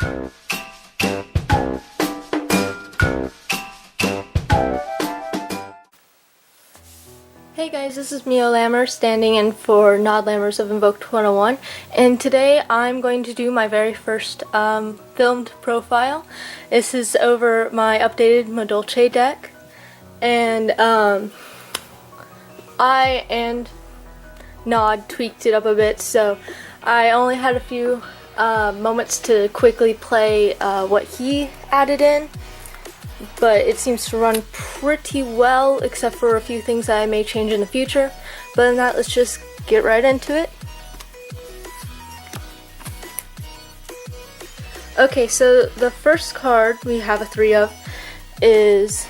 Hey guys, this is Mio Lammer standing in for Nod Lammers of Invoked 101, and today I'm going to do my very first filmed profile. This is over my updated Madolche deck, and I and Nod tweaked it up a bit, so I only had a few moments to quickly play what he added in. But it seems to run pretty well, except for a few things that I may change in the future. But than that, let's just get right into it. Okay, so the first card we have a 3 of is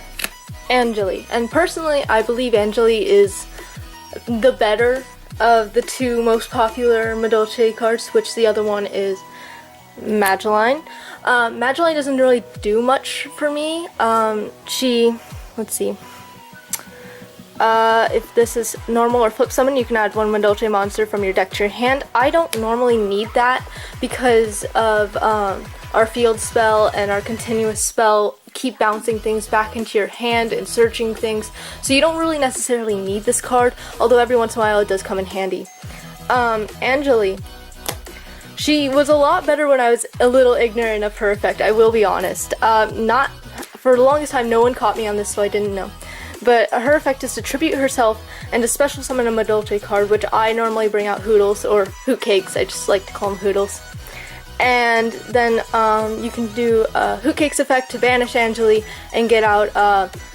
Angeli. And personally, I believe Angeli is the better of the two most popular Madolche cards, which the other one is Madolche. Madolche doesn't really do much for me. Let's see. If this is normal or flip summon, you can add one Madolche monster from your deck to your hand. I don't normally need that because of our field spell and our continuous spell keep bouncing things back into your hand and searching things. So you don't really necessarily need this card, although every once in a while it does come in handy. Angeli. She was a lot better when I was a little ignorant of her effect, I will be honest. Not for the longest time, no one caught me on this, so I didn't know. But her effect is to tribute herself and to special summon a Madolche card, which I normally bring out Hoodles, or Hootcakes, I just like to call them Hoodles. And then you can do a Hootcakes effect to banish Angeli and get out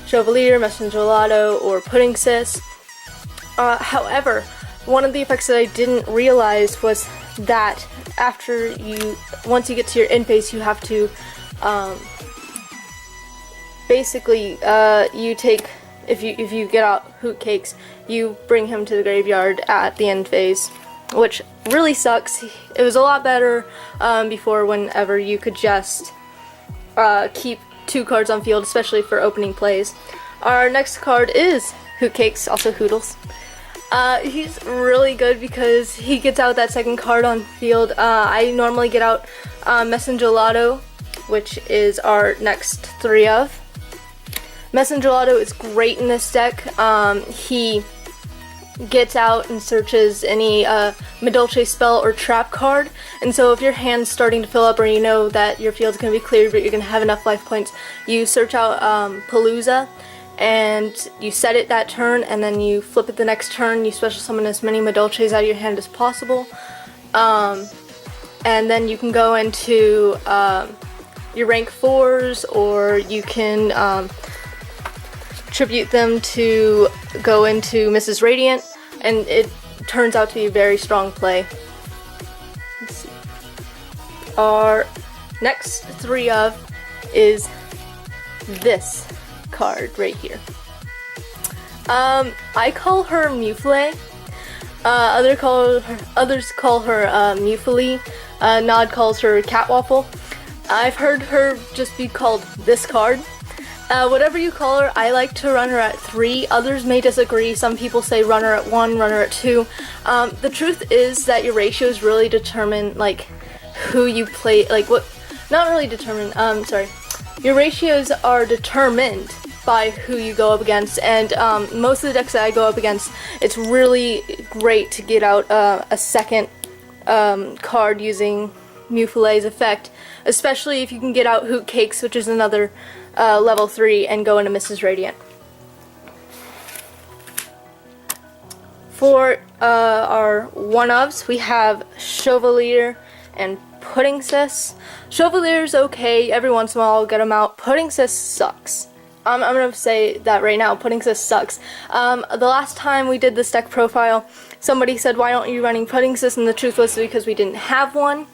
Chevalier, Messenger Gelato, or Pudding Sis. However, one of the effects that I didn't realize was that once you get to your end phase, you have to basically you take, if you get out Hootcakes, you bring him to the graveyard at the end phase, which really sucks. It was a lot better before, whenever you could just keep 2 cards on field, especially for opening plays. Our next card is Hootcakes, also Hoodles. He's really good because he gets out that second card on field. I normally get out Messenger Gelato, which is our next 3 of. Messenger Gelato is great in this deck. He gets out and searches any Madolche spell or trap card, and so if your hand's starting to fill up, or you know that your field's going to be cleared but you're going to have enough life points, you search out Palooza, and you set it that turn, and then you flip it the next turn. You special summon as many Madolches out of your hand as possible, and then you can go into your rank 4s, or you can tribute them to go into Mrs. Radiant, and it turns out to be a very strong play. Let's see. Our next 3 of is this card right here. I call her Mufle. Others call her Mufle. Nod calls her Catwaffle. I've heard her just be called this card. Whatever you call her, I like to run her at 3. Others may disagree. Some people say run her at 1, run her at 2. The truth is that your ratios really determine, like, who you play, like, what, not really determine, sorry. Your ratios are determined by who you go up against, and most of the decks that I go up against, it's really great to get out a second card using Mufle's effect, especially if you can get out Hootcakes, which is another level 3, and go into Mrs. Radiant. For our 1-ofs, we have Chevalier and Pudding Sis. Chevalier's okay, every once in a while I'll get him out. Pudding Sis sucks. I'm gonna say that right now, Pudding Sis sucks. The last time we did this deck profile, somebody said, why aren't you running Pudding Sis? And the truth was because we didn't have one.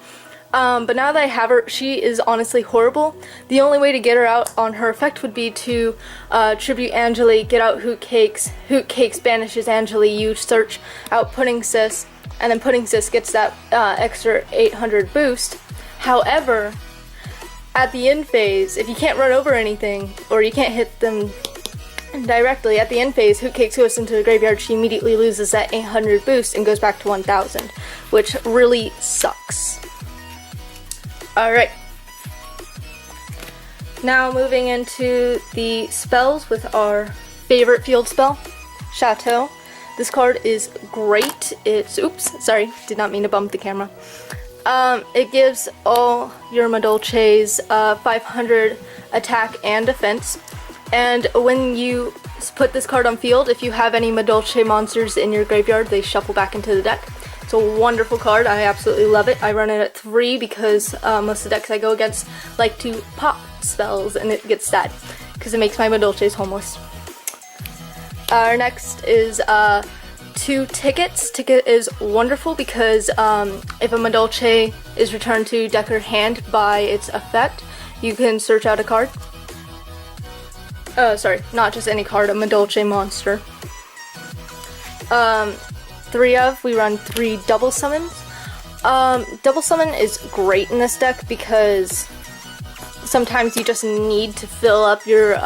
But now that I have her, she is honestly horrible. The only way to get her out on her effect would be to tribute Angeli, get out Hootcakes. Hootcakes banishes Angeli, you search out Pudding Sis, and then Pudding Sis gets that extra 800 boost. However, at the end phase, if you can't run over anything, or you can't hit them directly, at the end phase, Hootcakes goes into the graveyard, she immediately loses that 800 boost and goes back to 1000, which really sucks. Alright, Now moving into the spells with our favorite field spell, Chateau. This card is great. It's, oops, sorry, did not mean to bump the camera. It gives all your Madolches 500 attack and defense. And when you put this card on field, if you have any Madolche monsters in your graveyard, they shuffle back into the deck. It's a wonderful card. I absolutely love it. I run it at 3 because most of the decks I go against like to pop spells and it gets sad because it makes my Madolches homeless. Our next is 2 tickets. Ticket is wonderful because if a Madolche is returned to deck or hand by its effect, you can search out a card. Sorry, not just any card, a Madolche monster. 3 of, we run 3 double summons. Double summon is great in this deck because sometimes you just need to fill up your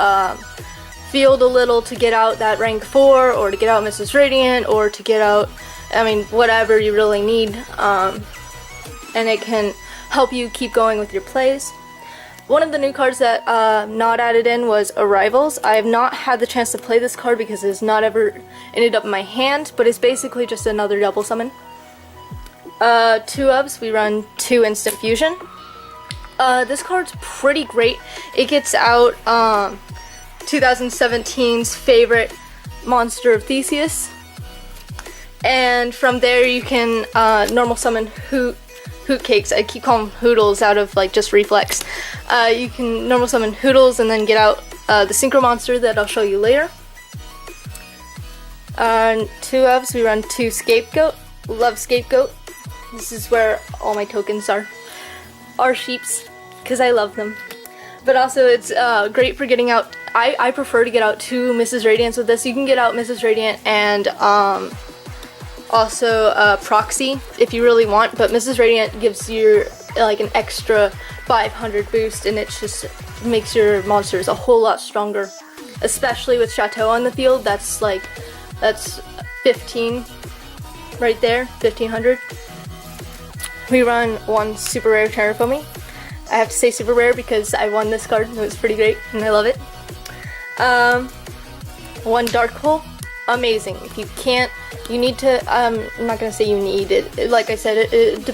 field a little to get out that rank 4, or to get out Mrs. Radiant, or to get out, I mean, whatever you really need. And it can help you keep going with your plays. One of the new cards that not added in was Arrivals. I have not had the chance to play this card because it has not ever ended up in my hand, but it's basically just another double summon. 2 ofs, we run 2 instant fusion. This card's pretty great. It gets out 2017's favorite monster of Theseus, and from there you can normal summon Hootcakes. I keep calling them Hoodles out of like just reflex. You can normal summon Hoodles and then get out the synchro monster that I'll show you later. 2 ofs, we run 2 Scapegoat. Love Scapegoat. This is where all my tokens are sheeps, because I love them. But also it's great for getting out, I prefer to get out 2 Mrs. Radiants with this. You can get out Mrs. Radiant and also Proxy if you really want, but Mrs. Radiant gives you like an extra 500 boost, and it just makes your monsters a whole lot stronger. Especially with Chateau on the field, that's 15 right there, 1500. We run 1 super rare Terrafoamy. I have to say super rare because I won this card and it was pretty great and I love it. 1 Dark Hole. Amazing. If you can't, you need to, I'm not going to say you need it. Like I said, it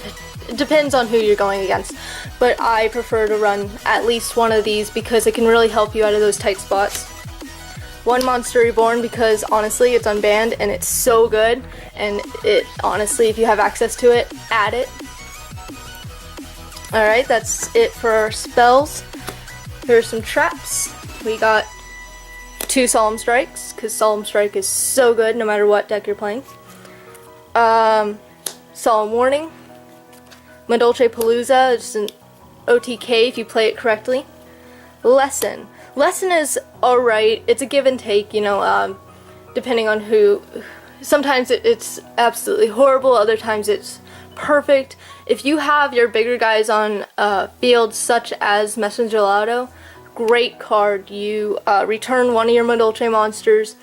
depends on who you're going against. But I prefer to run at least 1 of these because it can really help you out of those tight spots. 1 Monster Reborn because honestly it's unbanned and it's so good. And it, honestly, if you have access to it, add it. Alright, that's it for our spells. Here are some traps. We got 2 Solemn Strikes, because Solemn Strike is so good no matter what deck you're playing. Solemn Warning. Madolche Palooza, just an OTK if you play it correctly. Lesson. Lesson is alright. It's a give and take, you know, depending on who. Sometimes it's absolutely horrible, other times it's perfect. If you have your bigger guys on fields such as Messenger Lotto, great card. You return 1 of your Madolche monsters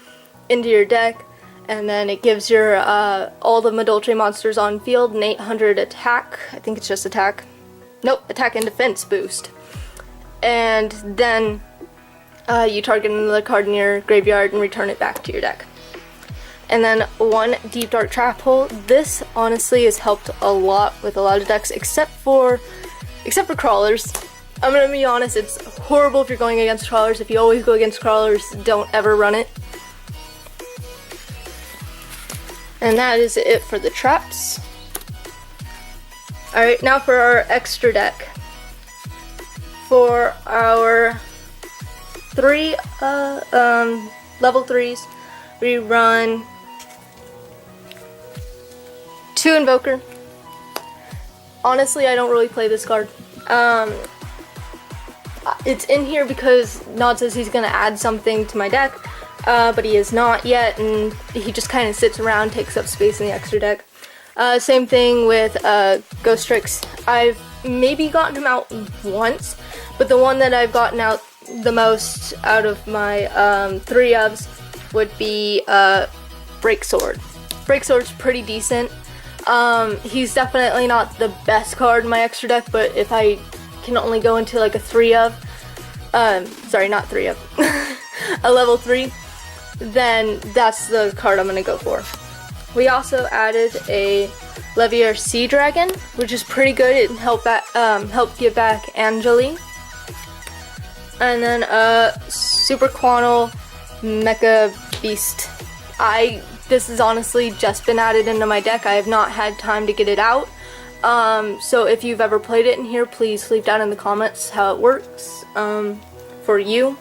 into your deck, and then it gives your all the Madolche monsters on field an 800 attack. I think it's just attack. Nope, attack and defense boost. And then you target another card in your graveyard and return it back to your deck. And then 1 Deep Dark Trap Hole. This honestly has helped a lot with a lot of decks, except for crawlers. I'm gonna be honest, it's horrible if you're going against crawlers. If you always go against crawlers, don't ever run it. And that is it for the traps. Alright, now for our extra deck. For our 3 level 3s, we run 2 Invoker. Honestly, I don't really play this card. It's in here because Nod says he's going to add something to my deck, but he is not yet, and he just kind of sits around, takes up space in the extra deck. Same thing with Ghost Tricks. I've maybe gotten him out once, but the one that I've gotten out the most out of my 3 ofs would be Break Sword. Break Sword's pretty decent. He's definitely not the best card in my extra deck, but if I can only go into like a 3 of, sorry, not 3 up, a level 3, then that's the card I'm gonna go for. We also added a Levier Sea Dragon, which is pretty good. It helped get back Angeli. And then Super Quantal Mecha Beast. This has honestly just been added into my deck. I have not had time to get it out. So if you've ever played it in here, please leave down in the comments how it works for you.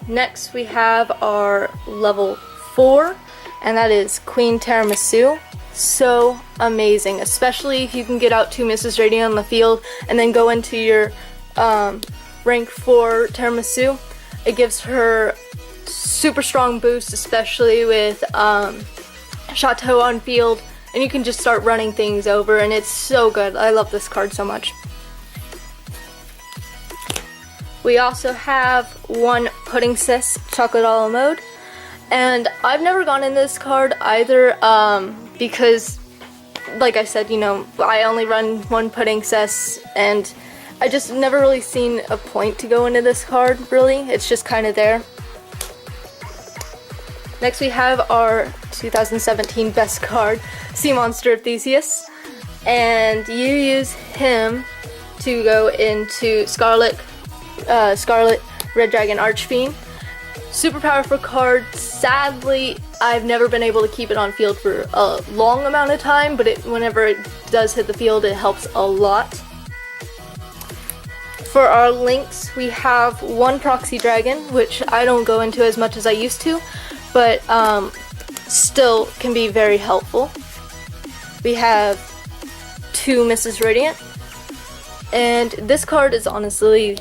Next we have our level 4, and that is Queen Tiramisu. So amazing, especially if you can get out 2 Mrs. Radiant on the field and then go into your rank 4 Tiramisu. It gives her super strong boost, especially with Chateau on field, and you can just start running things over, and it's so good. I love this card so much. We also have one Pudding Sis Chocolate a la Mode, and I've never gone in this card either because, like I said, you know, I only run one Pudding Sis, and I just never really seen a point to go into this card, really. It's just kind of there. Next we have our 2017 best card, Sea Monster Theseus, and you use him to go into Scarlet Red Dragon Archfiend. Super powerful card. Sadly, I've never been able to keep it on field for a long amount of time, but whenever it does hit the field, it helps a lot. For our links, we have one Proxy Dragon, which I don't go into as much as I used to, but still can be very helpful. We have 2 Mrs. Radiant, and this card is honestly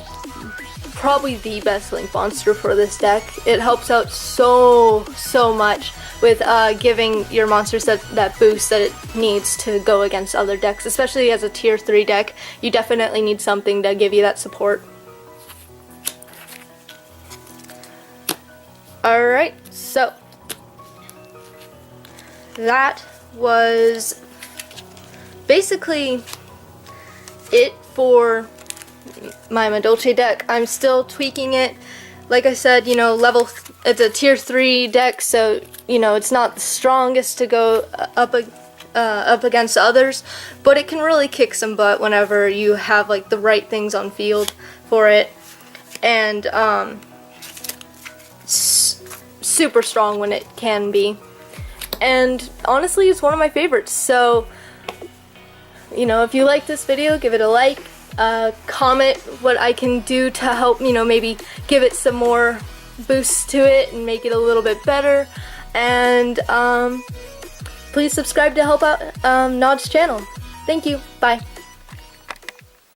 probably the best link monster for this deck. It helps out so much with giving your monsters that boost that it needs to go against other decks, especially as a tier 3 deck. You definitely need something to give you that support. Alright, so that was basically it for my Madolche deck. I'm still tweaking it. Like I said, you know, it's a tier 3 deck, so you know it's not the strongest to go up against others, but it can really kick some butt whenever you have like the right things on field for it, and super strong when it can be. And honestly, it's one of my favorites. So, you know, if you like this video, give it a like. Comment what I can do to help, you know, maybe give it some more boost to it and make it a little bit better. And please subscribe to help out Nod's channel. Thank you. Bye.